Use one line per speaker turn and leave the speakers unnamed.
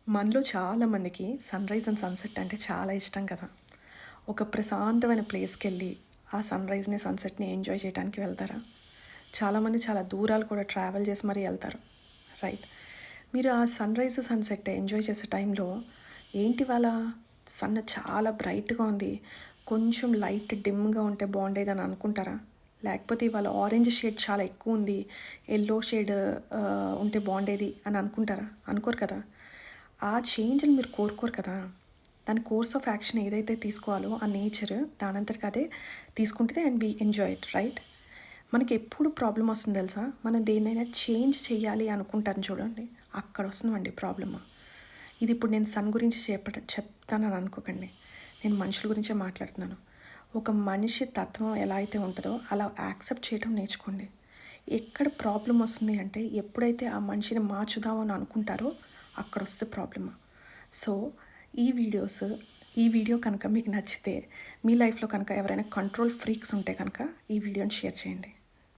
మనలో చాలామందికి sunrise and sunset అంటే చాలా ఇష్టం కదా! ఒక ప్రశాంతమైన ప్లేస్‌కెళ్ళి ఆ సన్‌రైజ్‌ని, సన్‌సెట్‌ని ఎంజాయ్ చేయడానికి వెళ్తారా? చాలామంది చాలా దూరాలు కూడా ట్రావెల్ చేసి మరీ ఎళ్తారు. రైట్. మీరు ఆ సన్‌రైజ్, సన్‌సెట్ ఎంజాయ్ చేసే టైంలో ఏంటి ఇవాళ సన్ చాలా బ్రైట్‌గా ఉంది. కొంచెం లైట్ డిమ్‌గా ఉంటే బాగుండేదని అనుకుంటారా? లేకపోతే ఇవాళ ఆరెంజ్ షేడ్ చాలా ఎక్కువుంది. యెల్లో షేడ్ ఉంటే బాగుండేది అని అనుకుంటారా? అనుకోరు కదా! ఆ చేంజ్‌ని మీరు కోరుకోరు కదా! దాని కోర్స్ ఆఫ్ యాక్షన్ ఏదైతే తీసుకోవాలో ఆ నేచర్ దానంతటికి అదే తీసుకుంటది and we enjoy it right. మనకెప్పుడు ప్రాబ్లమ్ వస్తుంది తెలుసా? మనం దేన్నైనా చేంజ్ చేయాలి అనుకుంటాం చూడండి, అక్కడ వస్తుందండి ప్రాబ్లమ్. ఇది ఇప్పుడు నేను సన్ గురించి చెప్తానని అనుకోకండి. నేను మనుషుల గురించే మాట్లాడుతున్నాను. ఒక మనిషి తత్వం ఎలా అయితే ఉంటదో అలా యాక్సెప్ట్ చేయడం నేర్చుకోండి. ఎక్కడ ప్రాబ్లమ్ వస్తుంది అంటే ఎప్పుడైతే ఆ మనిషిని మార్చుదాం అని అనుకుంటారో అక్కడొస్తది ప్రాబ్లమ్. సో, ఈ వీడియోస్ ఈ వీడియో కనుక మీకు నచ్చితే, మీ లైఫ్‌లో కనుక ఎవరైనా కంట్రోల్ ఫ్రీక్స్ ఉంటే కనుక ఈ వీడియోని షేర్ చేయండి.